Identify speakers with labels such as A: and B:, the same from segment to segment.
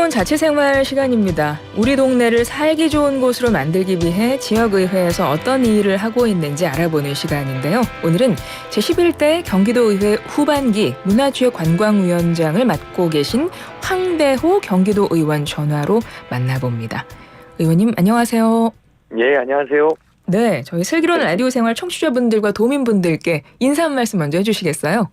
A: 좋은 자치생활 시간입니다. 우리 동네를 살기 좋은 곳으로 만들기 위해 지역의회에서 어떤 일을 하고 있는지 알아보는 시간인데요. 오늘은 제11대 경기도의회 후반기 문화체육관광위원장을 맡고 계신 황대호 경기도의원 전화로 만나봅니다. 의원님 안녕하세요.
B: 예, 안녕하세요.
A: 네, 저희 슬기로운 라디오 생활 청취자분들과 도민분들께 인사 한 말씀 먼저 해주시겠어요?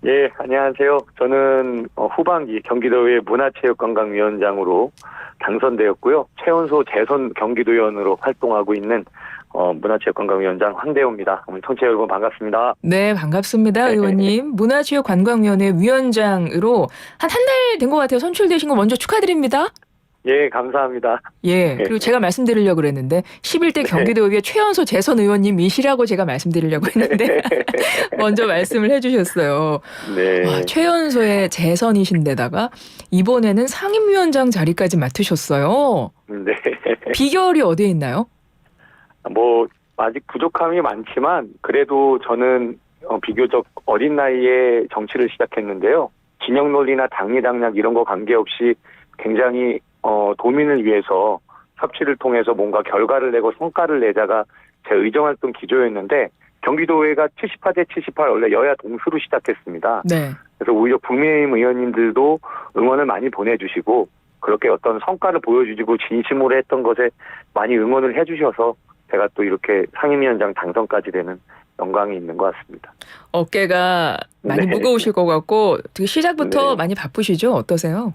B: 예, 안녕하세요. 저는 후반기 경기도의 문화체육관광위원장으로 당선되었고요. 최연소 재선 경기도의원으로 활동하고 있는 문화체육관광위원장 황대호입니다. 오늘 청취자 여러분 반갑습니다.
A: 네, 반갑습니다. 의원님. 문화체육관광위원회 위원장으로 한 달 된 것 같아요. 선출되신 거 먼저 축하드립니다.
B: 예, 감사합니다.
A: 예, 그리고 제가 말씀드리려고 그랬는데 11대 경기도의회 최연소 재선 의원님이시라고 제가 말씀드리려고 했는데 먼저 말씀을 해주셨어요.
B: 네.
A: 와, 최연소의 재선이신데다가 이번에는 상임위원장 자리까지 맡으셨어요.
B: 네.
A: 비결이 어디에 있나요?
B: 아직 부족함이 많지만 그래도 저는 비교적 어린 나이에 정치를 시작했는데요. 진영 논리나 당리당략 이런 거 관계없이 굉장히 도민을 위해서 협치를 통해서 뭔가 결과를 내고 성과를 내자가 제 의정활동 기조였는데 경기도의회가 78대 78 원래 여야 동수로 시작했습니다.
A: 네.
B: 그래서 오히려 국민의힘 의원님들도 응원을 많이 보내주시고 그렇게 어떤 성과를 보여주시고 진심으로 했던 것에 많이 응원을 해주셔서 제가 또 이렇게 상임위원장 당선까지 되는 영광이 있는 것 같습니다.
A: 어깨가 많이 무거우실 것 같고 되게 시작부터 많이 바쁘시죠? 어떠세요?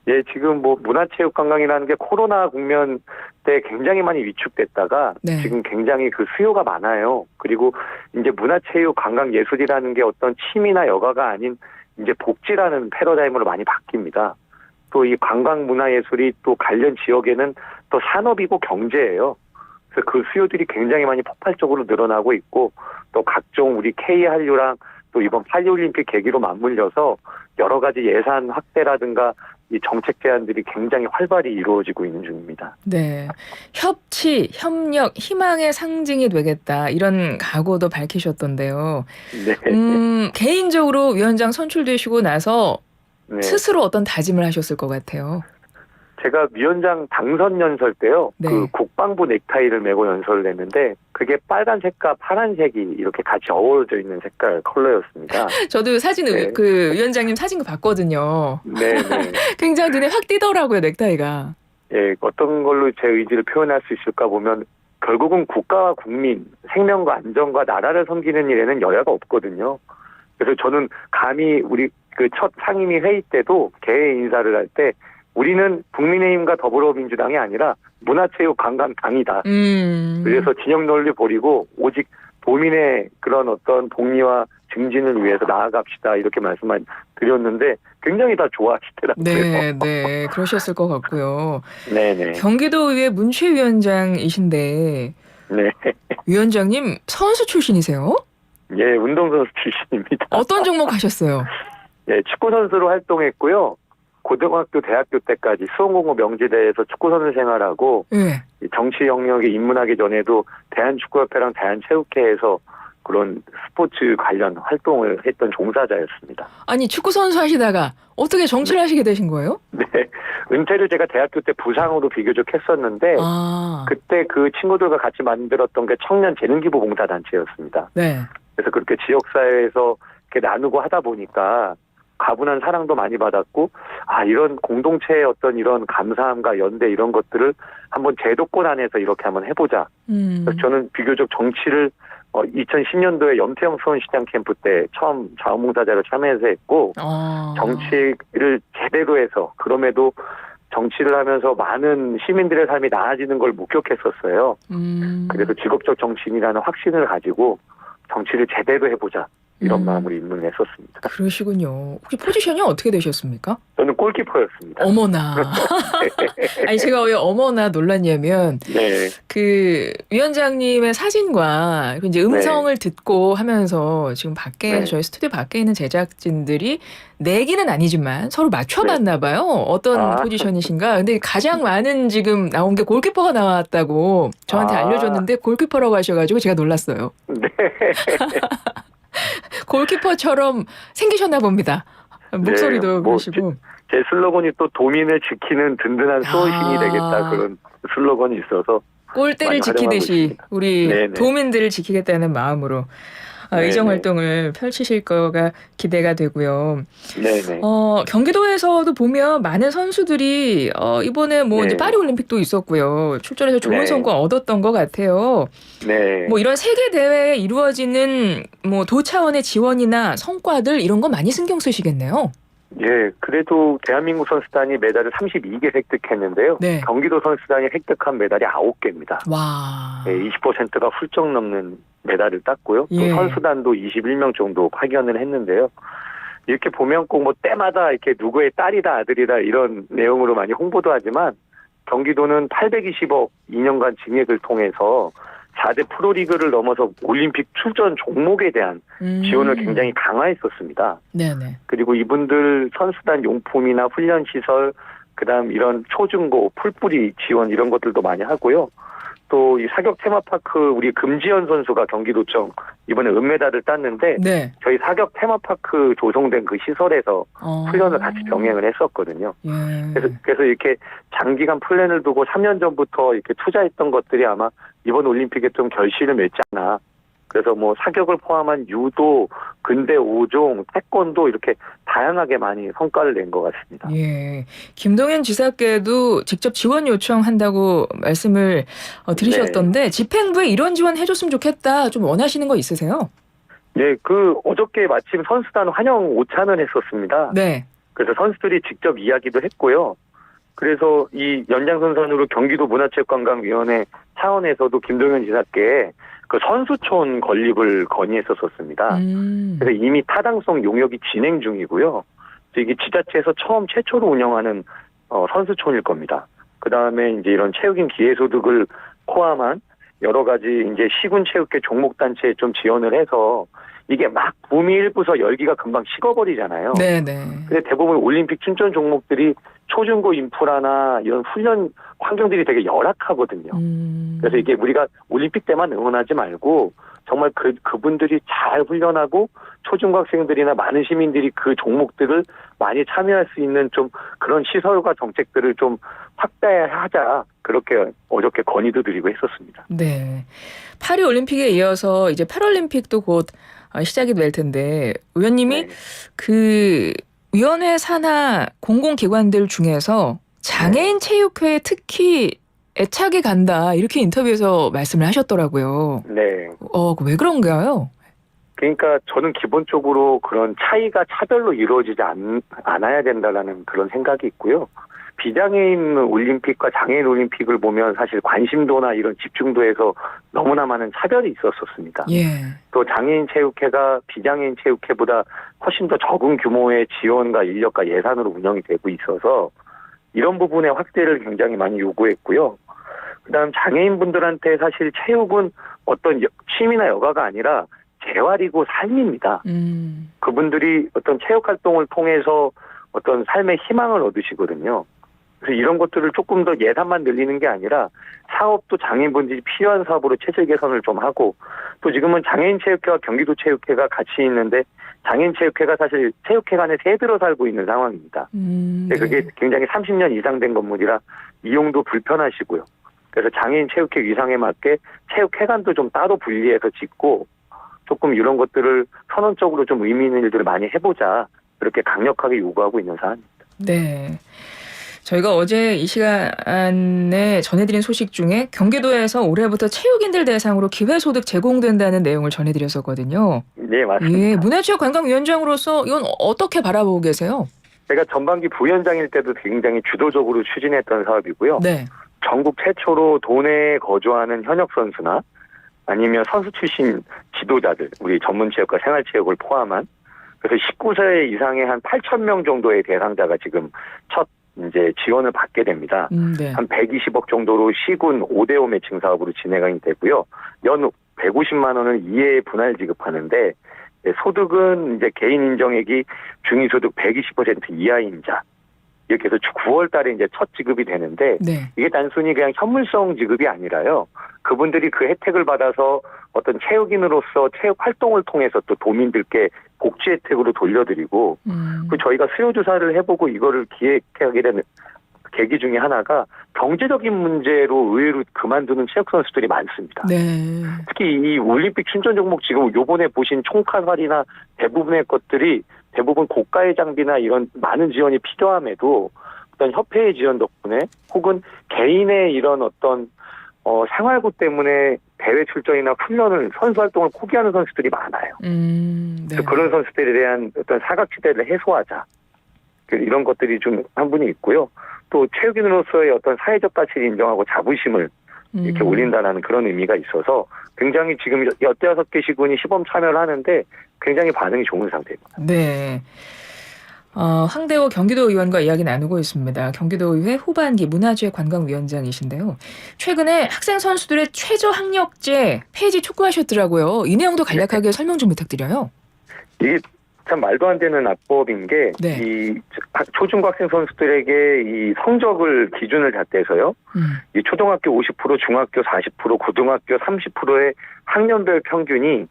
B: 예, 지금 문화체육관광이라는 게 코로나 국면 때 굉장히 많이 위축됐다가 지금 굉장히 그 수요가 많아요. 그리고 이제 문화체육관광예술이라는 게 어떤 취미나 여가가 아닌 이제 복지라는 패러다임으로 많이 바뀝니다. 또 이 관광문화예술이 또 관련 지역에는 또 산업이고 경제예요. 그래서 그 수요들이 굉장히 많이 폭발적으로 늘어나고 있고 또 각종 우리 K한류랑 또 이번 파리올림픽 계기로 맞물려서 여러 가지 예산 확대라든가 이 정책 제안들이 굉장히 활발히 이루어지고 있는 중입니다.
A: 네, 협치, 협력, 희망의 상징이 되겠다 이런 각오도 밝히셨던데요.
B: 네.
A: 개인적으로 위원장 선출되시고 나서 스스로 어떤 다짐을 하셨을 것 같아요?
B: 제가 위원장 당선 연설 때요. 그 국방부 넥타이를 메고 연설을 했는데 그게 빨간색과 파란색이 이렇게 같이 어우러져 있는 색깔 컬러였습니다.
A: 저도 사진 그 위원장님 사진 봤거든요.
B: 네.
A: 굉장히 눈에 확 띄더라고요, 넥타이가.
B: 예, 어떤 걸로 제 의지를 표현할 수 있을까 보면 결국은 국가와 국민, 생명과 안전과 나라를 섬기는 일에는 여야가 없거든요. 그래서 저는 감히 우리 그 첫 상임위 회의 때도 개회 인사를 할 때 우리는 국민의힘과 더불어민주당이 아니라 문화체육관광당이다. 그래서 진영 논리 버리고 오직 도민의 그런 어떤 복리와 증진을 위해서 나아갑시다. 이렇게 말씀을 드렸는데 굉장히 다 좋아하시더라고요.
A: 네. 그러셨을 것 같고요.
B: 네네.
A: 경기도의회 문체위원장이신데 위원장님 선수 출신이세요?
B: 예, 운동선수 출신입니다.
A: 어떤 종목 하셨어요?
B: 예, 축구선수로 활동했고요. 고등학교, 대학교 때까지 수원공고 명지대에서 축구선수 생활하고 정치 영역에 입문하기 전에도 대한축구협회랑 대한체육회에서 그런 스포츠 관련 활동을 했던 종사자였습니다.
A: 아니 축구선수 하시다가 어떻게 정치를 하시게 되신 거예요?
B: 네. 은퇴를 제가 대학교 때 부상으로 비교적 했었는데 그때 그 친구들과 같이 만들었던 게 청년 재능기부 봉사단체였습니다.
A: 네.
B: 그래서 그렇게 지역사회에서 이렇게 나누고 하다 보니까 가분한 사랑도 많이 받았고 이런 공동체의 어떤 이런 감사함과 연대 이런 것들을 한번 제도권 안에서 이렇게 한번 해보자. 그래서 저는 비교적 정치를 2010년도에 염태영 수원시장 캠프 때 처음 자원봉사자로 참여해서 했고 정치를 제대로 해서 그럼에도 정치를 하면서 많은 시민들의 삶이 나아지는 걸 목격했었어요. 그래서 직업적 정치인이라는 확신을 가지고 정치를 제대로 해보자. 이런 마음으로 입문했었습니다.
A: 그러시군요. 혹시 포지션이 어떻게 되셨습니까?
B: 저는 골키퍼였습니다.
A: 어머나. 아니 제가 왜 어머나 놀랐냐면 그 위원장님의 사진과 이제 음성을 듣고 하면서 지금 밖에 저희 스튜디오 밖에 있는 제작진들이 내기는 아니지만 서로 맞춰봤나 봐요. 어떤 포지션이신가. 근데 가장 많은 지금 나온 게 골키퍼가 나왔다고 저한테 알려줬는데 골키퍼라고 하셔가지고 제가 놀랐어요.
B: 네.
A: 골키퍼처럼 생기셨나 봅니다. 목소리도 그러시고.
B: 제 슬로건이 또 도민을 지키는 든든한 수호신이 되겠다 그런 슬로건이 있어서
A: 꼴대를 지키듯이 우리
B: 네네.
A: 도민들을 지키겠다는 마음으로 의정 활동을 펼치실 거가 기대가 되고요.
B: 네네.
A: 경기도에서도 보면 많은 선수들이 이번에 뭐 이제 파리 올림픽도 있었고요. 출전해서 좋은 성과 얻었던 것 같아요.
B: 네.
A: 뭐 이런 세계 대회에 이루어지는 뭐 도 차원의 지원이나 성과들 이런 거 많이 신경 쓰시겠네요.
B: 예, 그래도 대한민국 선수단이 메달을 32개 획득했는데요.
A: 네.
B: 경기도 선수단이 획득한 메달이 9개입니다.
A: 와.
B: 네, 20%가 훌쩍 넘는 메달을 땄고요. 또 선수단도 21명 정도 파견을 했는데요. 이렇게 보면 꼭 뭐 때마다 이렇게 누구의 딸이다 아들이다 이런 내용으로 많이 홍보도 하지만 경기도는 820억 2년간 증액을 통해서 4대 프로리그를 넘어서 올림픽 출전 종목에 대한 지원을 굉장히 강화했었습니다.
A: 네네.
B: 그리고 이분들 선수단 용품이나 훈련 시설, 그다음 이런 초중고 풀뿌리 지원 이런 것들도 많이 하고요. 또 이 사격 테마파크 우리 금지연 선수가 경기도청 이번에 은메달을 땄는데
A: 네.
B: 저희 사격 테마파크 조성된 그 시설에서 훈련을 같이 병행을 했었거든요. 그래서 이렇게 장기간 플랜을 두고 3년 전부터 이렇게 투자했던 것들이 아마 이번 올림픽에 좀 결실을 맺지 않나. 그래서 뭐 사격을 포함한 유도, 근대 5종, 태권도 이렇게 다양하게 많이 성과를 낸 것 같습니다.
A: 예, 김동연 지사께도 직접 지원 요청한다고 말씀을 드리셨던데 집행부에 이런 지원 해줬으면 좋겠다 좀 원하시는 거 있으세요?
B: 네, 어저께 마침 선수단 환영 오찬을 했었습니다.
A: 네.
B: 그래서 선수들이 직접 이야기도 했고요. 그래서 이 연장선상으로 경기도 문화체육관광위원회 차원에서도 김동연 지사께 그 선수촌 건립을 건의했었습니다. 그래서 이미 타당성 용역이 진행 중이고요. 이게 지자체에서 최초로 운영하는 선수촌일 겁니다. 그 다음에 이제 이런 체육인 기회소득을 포함한 여러 가지 이제 시군체육회 종목단체에 좀 지원을 해서 이게 막 붐이 일부서 열기가 금방 식어버리잖아요.
A: 네네.
B: 근데 대부분 올림픽 춘천 종목들이 초중고 인프라나 이런 훈련 환경들이 되게 열악하거든요. 그래서 이게 우리가 올림픽 때만 응원하지 말고 정말 그분들이 잘 훈련하고 초중고학생들이나 많은 시민들이 그 종목들을 많이 참여할 수 있는 좀 그런 시설과 정책들을 좀 확대하자. 그렇게 어저께 건의도 드리고 했었습니다.
A: 네. 파리 올림픽에 이어서 이제 패럴림픽도 곧 시작이 될 텐데 의원님이 그 위원회 산하 공공기관들 중에서 장애인 체육회에 특히 애착이 간다 이렇게 인터뷰에서 말씀을 하셨더라고요.
B: 네.
A: 왜 그런가요?
B: 그러니까 저는 기본적으로 그런 차이가 차별로 이루어지지 않아야 된다라는 그런 생각이 있고요. 비장애인 올림픽과 장애인 올림픽을 보면 사실 관심도나 이런 집중도에서 너무나 많은 차별이 있었습니다. 또 장애인 체육회가 비장애인 체육회보다 훨씬 더 적은 규모의 지원과 인력과 예산으로 운영이 되고 있어서 이런 부분의 확대를 굉장히 많이 요구했고요. 그다음 장애인분들한테 사실 체육은 어떤 취미나 여가가 아니라 재활이고 삶입니다. 그분들이 어떤 체육 활동을 통해서 어떤 삶의 희망을 얻으시거든요. 그래서 이런 것들을 조금 더 예산만 늘리는 게 아니라 사업도 장애인분들이 필요한 사업으로 체질 개선을 좀 하고 또 지금은 장애인 체육회와 경기도 체육회가 같이 있는데 장애인 체육회가 사실 체육회 간에 새들어 살고 있는 상황입니다. 그게 굉장히 30년 이상 된 건물이라 이용도 불편하시고요. 그래서 장애인 체육회 위상에 맞게 체육회관도 좀 따로 분리해서 짓고 조금 이런 것들을 선언적으로 좀 의미 있는 일들을 많이 해보자 그렇게 강력하게 요구하고 있는 사안입니다.
A: 네. 저희가 어제 이 시간에 전해드린 소식 중에 경기도에서 올해부터 체육인들 대상으로 기회소득 제공된다는 내용을 전해드렸었거든요.
B: 네, 맞습니다.
A: 예, 문화체육관광위원장으로서 이건 어떻게 바라보고 계세요?
B: 제가 전반기 부위원장일 때도 굉장히 주도적으로 추진했던 사업이고요.
A: 네.
B: 전국 최초로 도내에 거주하는 현역 선수나 아니면 선수 출신 지도자들, 우리 전문체육과 생활체육을 포함한 그래서 19세 이상의 한 8,000명 정도의 대상자가 지금 첫 이제 지원을 받게 됩니다.
A: 네.
B: 한 120억 정도로 시군 5대5 매칭 사업으로 진행이 되고요. 연 150만 원을 2회 분할 지급하는데 소득은 이제 개인 인정액이 중위소득 120% 이하인 자 이렇게 해서 9월 달에 이제 첫 지급이 되는데
A: 네.
B: 이게 단순히 그냥 현물성 지급이 아니라요. 그분들이 그 혜택을 받아서 어떤 체육인으로서 체육 활동을 통해서 또 도민들께 복지 혜택으로 돌려드리고 그 저희가 수요 조사를 해보고 이거를 기획하게 되는 계기 중에 하나가 경제적인 문제로 의외로 그만두는 체육 선수들이 많습니다.
A: 네.
B: 특히 이 올림픽 출전 종목 지금 요번에 보신 총칼발이나 대부분의 것들이 대부분 고가의 장비나 이런 많은 지원이 필요함에도 어떤 협회의 지원 덕분에 혹은 개인의 이런 어떤 생활고 때문에 대회 출전이나 훈련을 선수 활동을 포기하는 선수들이 많아요.
A: 네.
B: 그래서 그런 선수들에 대한 어떤 사각지대를 해소하자. 이런 것들이 좀 한 분이 있고요. 또 체육인으로서의 어떤 사회적 가치를 인정하고 자부심을 이렇게 올린다는 그런 의미가 있어서 굉장히 지금 16개 시군이 시범 참여를 하는데 굉장히 반응이 좋은 상태입니다.
A: 네. 황대호 경기도 의원과 이야기 나누고 있습니다. 경기도의회 후반기 문화재 관광위원장이신데요. 최근에 학생 선수들의 최저 학력제 폐지 촉구하셨더라고요. 이 내용도 간략하게 설명 좀 부탁드려요.
B: 이게 참 말도 안 되는 악법인 게 이 초중고학생 선수들에게 이 성적을 기준을 잣대서요. 이 초등학교 50%, 중학교 40%, 고등학교 30%의 학년별 평균이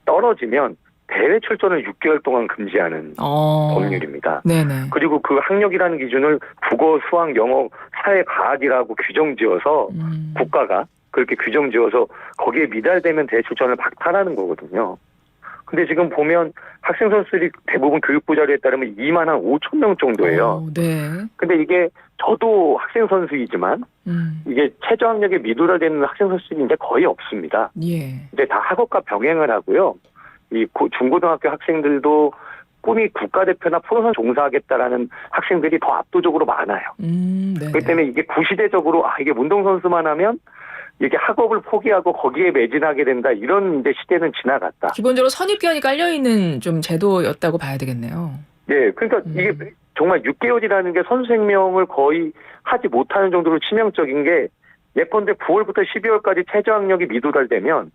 B: 떨어지면 대회 출전을 6개월 동안 금지하는 법률입니다.
A: 네네.
B: 그리고 그 학력이라는 기준을 국어, 수학, 영어, 사회, 과학이라고 규정지어서 국가가 그렇게 규정지어서 거기에 미달되면 대회 출전을 박탈하는 거거든요. 근데 지금 보면 학생 선수들이 대부분 교육부 자료에 따르면 2만 한 5천 명 정도예요.
A: 네.
B: 근데 이게 저도 학생 선수이지만 이게 최저 학력에 미도달되는 학생 선수들이 이제 거의 없습니다.
A: 예.
B: 이제 다 학업과 병행을 하고요. 이 중고등학교 학생들도 꿈이 국가대표나 프로선 종사하겠다라는 학생들이 더 압도적으로 많아요. 그렇기 때문에 이게 구시대적으로 이게 운동선수만 하면 이게 학업을 포기하고 거기에 매진하게 된다. 이런 이제 시대는 지나갔다.
A: 기본적으로 선입견이 깔려있는 좀 제도였다고 봐야 되겠네요.
B: 네. 그러니까 이게 정말 6개월이라는 게 선수 생명을 거의 하지 못하는 정도로 치명적인 게 예컨대 9월부터 12월까지 최저 학력이 미도달되면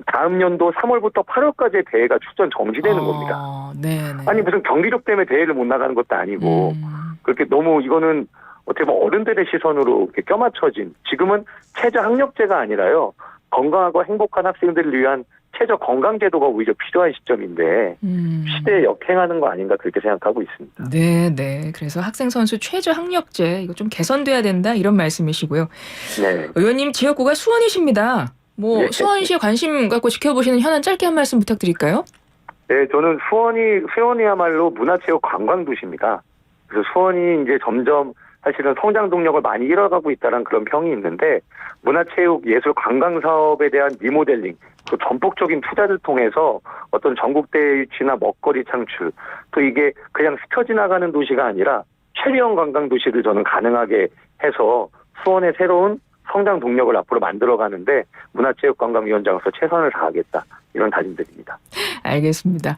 B: 다음 연도 3월부터 8월까지의 대회가 출전 정지되는 겁니다.
A: 네네.
B: 아니 무슨 경기력 때문에 대회를 못 나가는 것도 아니고 그렇게 너무 이거는 어떻게 보면 어른들의 시선으로 이렇게 껴맞춰진 지금은 최저 학력제가 아니라요. 건강하고 행복한 학생들을 위한 최저 건강제도가 오히려 필요한 시점인데 시대에 역행하는 거 아닌가 그렇게 생각하고 있습니다.
A: 네. 그래서 학생 선수 최저 학력제 이거 좀 개선돼야 된다 이런 말씀이시고요. 네. 의원님 지역구가 수원이십니다. 네. 수원시에 관심 갖고 지켜보시는 현안 짧게 한 말씀 부탁드릴까요?
B: 네, 저는 수원이야말로 문화체육 관광도시입니다. 그래서 수원이 이제 점점 사실은 성장 동력을 많이 잃어가고 있다는 그런 평이 있는데 문화체육 예술 관광 사업에 대한 리모델링, 그 전폭적인 투자를 통해서 어떤 전국대회 유치나 먹거리 창출, 또 이게 그냥 스쳐 지나가는 도시가 아니라 최리형 관광 도시를 저는 가능하게 해서 수원의 새로운 성장 동력을 앞으로 만들어가는데 문화체육관광위원장으로서 최선을 다하겠다. 이런 다짐드립니다.
A: 알겠습니다.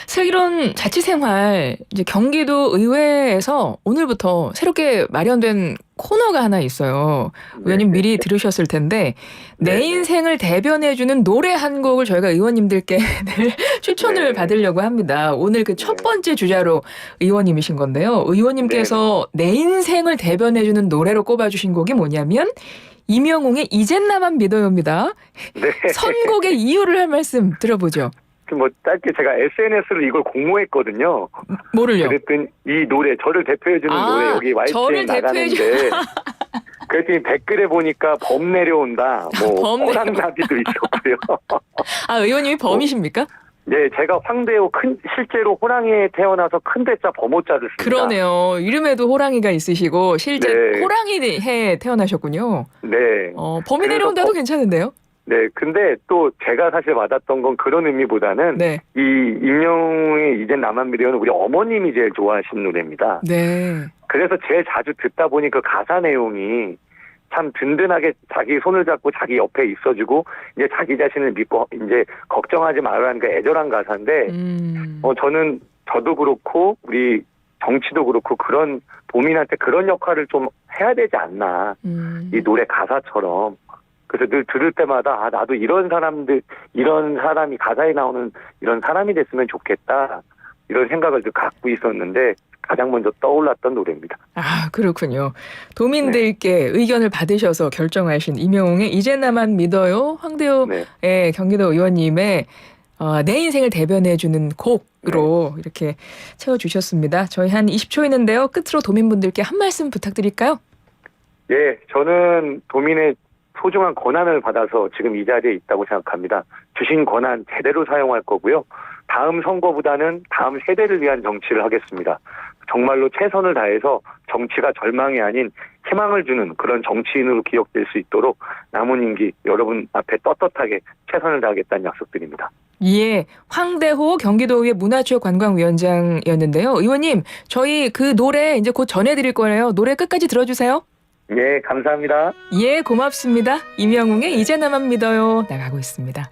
A: 슬기로운 자치생활 이제 경기도 의회에서 오늘부터 새롭게 마련된 코너가 하나 있어요. 의원님 미리 들으셨을 텐데 내 인생을 대변해주는 노래 한 곡을 저희가 의원님들께 추천을 받으려고 합니다. 오늘 그 첫 번째 주자로 의원님이신 건데요. 의원님께서 내 인생을 대변해주는 노래로 꼽아주신 곡이 뭐냐면 이명웅의 이젠 나만 믿어요입니다. 선곡의 이유를 할 말씀 들어보죠.
B: 짧게 제가 SNS로 이걸 공모했거든요.
A: 뭐를요?
B: 그랬더니 이 노래 저를 대표해주는 노래 여기 YTN에 나가는데 그랬더니 댓글에 보니까 범 내려온다. 호랑나비도 있었고요.
A: 의원님이 범이십니까?
B: 네, 제가 황대호 실제로 호랑이에 태어나서 큰 대자 범호자를 씁니다.
A: 그러네요. 이름에도 호랑이가 있으시고 실제 호랑이 해에 태어나셨군요.
B: 네.
A: 범이 내려온다도 괜찮은데요?
B: 네, 근데 또 제가 사실 받았던 건 그런 의미보다는 이 임영웅의 이젠 나만 믿어요는 우리 어머님이 제일 좋아하시는 노래입니다.
A: 네.
B: 그래서 제일 자주 듣다 보니 그 가사 내용이 참 든든하게 자기 손을 잡고 자기 옆에 있어주고 이제 자기 자신을 믿고 이제 걱정하지 말라는 그 애절한 가사인데 저도 그렇고 우리 정치도 그렇고 그런 도민한테 그런 역할을 좀 해야 되지 않나 이 노래 가사처럼. 그래서 늘 들을 때마다 나도 이런 사람이 가사에 나오는 이런 사람이 됐으면 좋겠다 이런 생각을 늘 갖고 있었는데 가장 먼저 떠올랐던 노래입니다.
A: 아, 그렇군요. 도민들께 의견을 받으셔서 결정하신 임영웅의 이제 나만 믿어요. 황대호 경기도 의원님의 내 인생을 대변해주는 곡으로 이렇게 채워주셨습니다. 저희 한 20초 있는데요. 끝으로 도민분들께 한 말씀 부탁드릴까요?
B: 예, 저는 도민의 소중한 권한을 받아서 지금 이 자리에 있다고 생각합니다. 주신 권한 제대로 사용할 거고요. 다음 선거보다는 다음 세대를 위한 정치를 하겠습니다. 정말로 최선을 다해서 정치가 절망이 아닌 희망을 주는 그런 정치인으로 기억될 수 있도록 남은 임기 여러분 앞에 떳떳하게 최선을 다하겠다는 약속드립니다.
A: 예, 황대호 경기도의회 문화체육관광위원장이었는데요. 의원님, 저희 그 노래 이제 곧 전해드릴 거예요. 노래 끝까지 들어주세요.
B: 예, 감사합니다.
A: 예, 고맙습니다. 임영웅의 이제 나만 믿어요 나가고 있습니다.